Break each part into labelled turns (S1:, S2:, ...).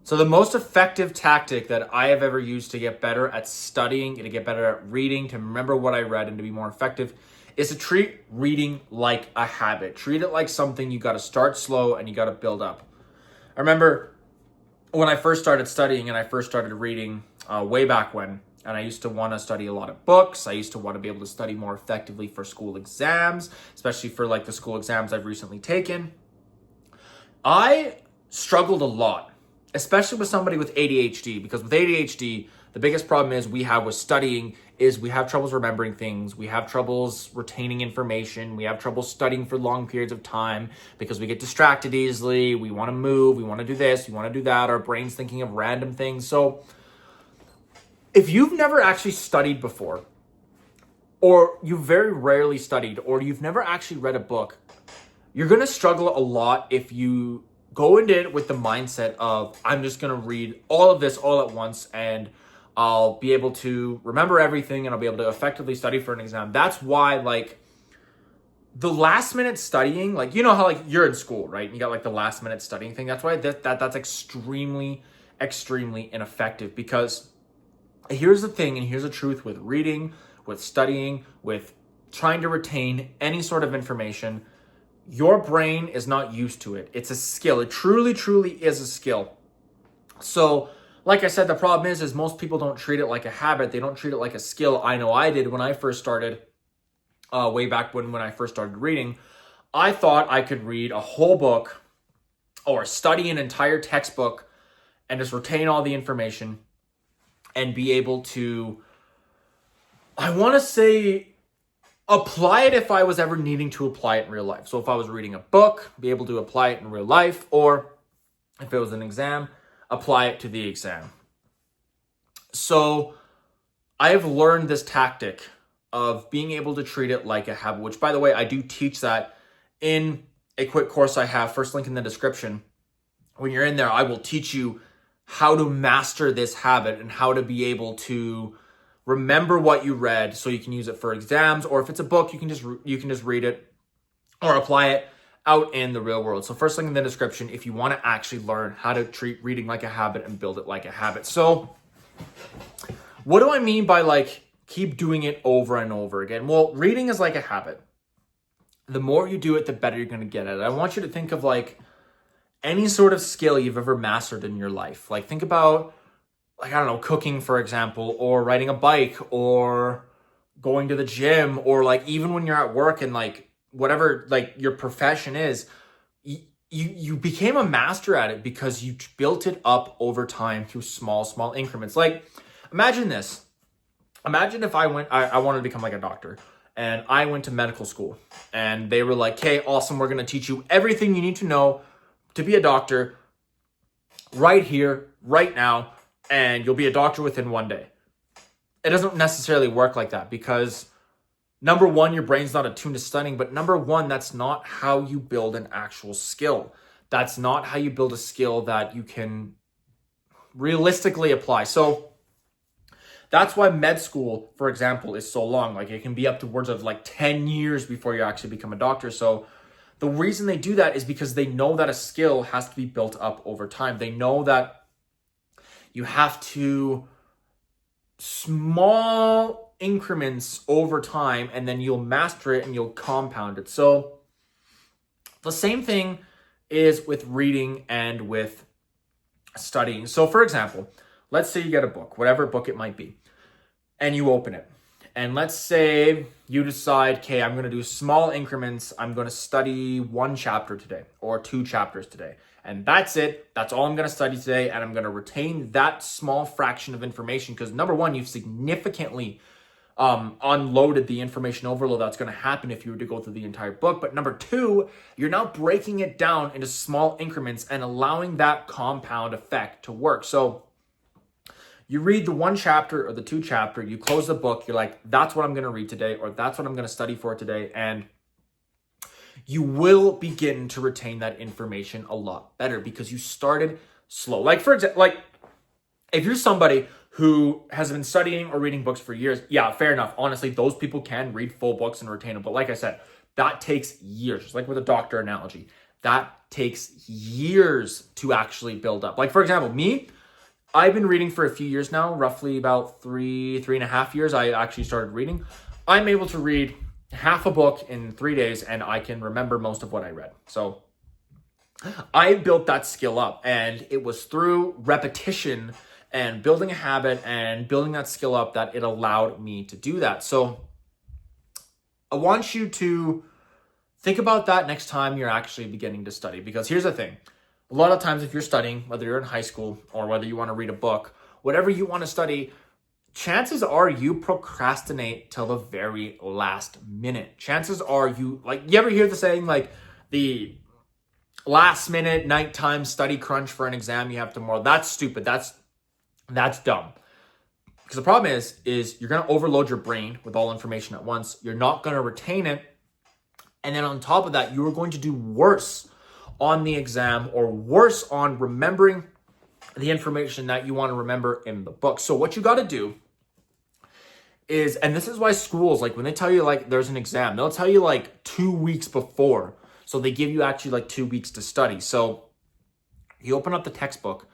S1: So the most effective tactic that I have ever used to get better at studying and to get better at reading, to remember what I read and to be more effective, is to treat reading like a habit. Treat it like something you got to start slow and you got to build up. I remember when I first started studying and I first started reading way back when, and I used to want to study a lot of books. I used to want to be able to study more effectively for school exams, especially for like the school exams I've recently taken. I struggled a lot, especially with somebody with ADHD, because with ADHD, the biggest problem is we have with studying is we have troubles remembering things. We have troubles retaining information. We have trouble studying for long periods of time because we get distracted easily. We want to move. We want to do this. We want to do that. Our brain's thinking of random things. So if you've never actually studied before, or you very rarely studied, or you've never actually read a book, you're going to struggle a lot if you go into it with the mindset of, I'm just going to read all of this all at once and I'll be able to remember everything and I'll be able to effectively study for an exam. That's why, like, the last minute studying, like, you know how, like, you're in school, right? And you got, like, the last minute studying thing. That's why that's extremely, extremely ineffective, because here's the thing, and here's the truth with reading, with studying, with trying to retain any sort of information. Your brain is not used to it. It's a skill. It truly, truly is a skill. So, like I said, the problem is most people don't treat it like a habit. They don't treat it like a skill. I know I did when I first started, way back when I first started reading. I thought I could read a whole book or study an entire textbook and just retain all the information and be able to, I want to say, apply it if I was ever needing to apply it in real life. So if I was reading a book, be able to apply it in real life, or if it was an exam, apply it to the exam. So I have learned this tactic of being able to treat it like a habit, which, by the way, I do teach that in a quick course I have, first link in the description. When you're in there, I will teach you how to master this habit and how to be able to remember what you read so you can use it for exams, or if it's a book, you can just read it or apply it out in the real world. So first link in the description if you want to actually learn how to treat reading like a habit and build it like a habit. So what do I mean by, like, keep doing it over and over again? Well, reading is like a habit. The more you do it, the better you're going to get at it. I want you to think of, like, any sort of skill you've ever mastered in your life. Like, think about, like, I don't know, cooking, for example, or riding a bike, or going to the gym, or, like, even when you're at work and, like, whatever, like, your profession is, you became a master at it because you built it up over time through small increments. Like, imagine this. Imagine if I wanted to become, like, a doctor, and I went to medical school, and they were like, okay, awesome, we're going to teach you everything you need to know to be a doctor right here, right now, and you'll be a doctor within one day. It doesn't necessarily work like that, because number one, your brain's not attuned to studying, but number one, that's not how you build an actual skill. That's not how you build a skill that you can realistically apply. So that's why med school, for example, is so long. Like, it can be upwards of like 10 years before you actually become a doctor. So the reason they do that is because they know that a skill has to be built up over time. They know that you have to small increments over time, and then you'll master it and you'll compound it. So the same thing is with reading and with studying. So for example, let's say you get a book, whatever book it might be, and you open it. And let's say you decide, okay, I'm going to do small increments. I'm going to study 1 chapter today or 2 chapters today. And that's it. That's all I'm going to study today. And I'm going to retain that small fraction of information because, number one, you've significantly unloaded the information overload that's going to happen if you were to go through the entire book. But number two, you're now breaking it down into small increments and allowing that compound effect to work. So you read the 1 chapter or the 2 chapter, you close the book, you're like, that's what I'm going to read today, or that's what I'm going to study for today. And you will begin to retain that information a lot better because you started slow. Like, for example, like if you're somebody who has been studying or reading books for years, yeah, fair enough. Honestly, those people can read full books and retain them. But like I said, that takes years. Just like with a doctor analogy, that takes years to actually build up. Like, for example, me, I've been reading for a few years now, roughly about 3.5 years. I actually started reading. I'm able to read half a book in 3 days, and I can remember most of what I read. So I built that skill up, and it was through repetition and building a habit and building that skill up that it allowed me to do that. So I want you to think about that next time you're actually beginning to study, because here's the thing. A lot of times if you're studying, whether you're in high school or whether you want to read a book, whatever you want to study, chances are you procrastinate till the very last minute. Chances are you ever hear the saying, like, the last minute nighttime study crunch for an exam you have tomorrow? That's stupid. That's dumb. Because the problem is you're going to overload your brain with all information at once. You're not going to retain it. And then on top of that, you are going to do worse on the exam, or worse on remembering the information that you want to remember in the book. So what you got to do is, and this is why schools, like, when they tell you, like, there's an exam, they'll tell you, like, 2 weeks before. So they give you actually, like, 2 weeks to study. So you open up the textbook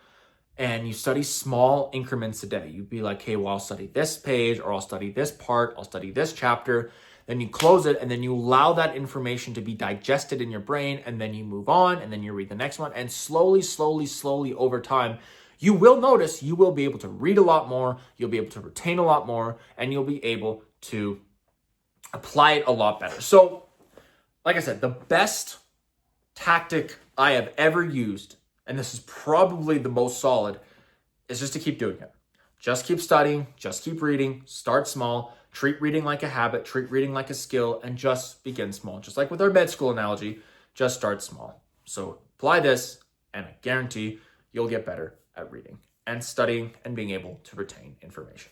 S1: and you study small increments a day. You'd be like, hey, well, I'll study this page, or I'll study this part, I'll study this chapter. Then you close it, and then you allow that information to be digested in your brain, and then you move on, and then you read the next one. And slowly over time, you will notice you will be able to read a lot more, you'll be able to retain a lot more, and you'll be able to apply it a lot better. So, like I said, the best tactic I have ever used, and this is probably the most solid, is just to keep doing it. Just keep studying, just keep reading, start small, treat reading like a habit, treat reading like a skill, and just begin small. Just like with our med school analogy, just start small. So apply this, and I guarantee you'll get better at reading and studying and being able to retain information.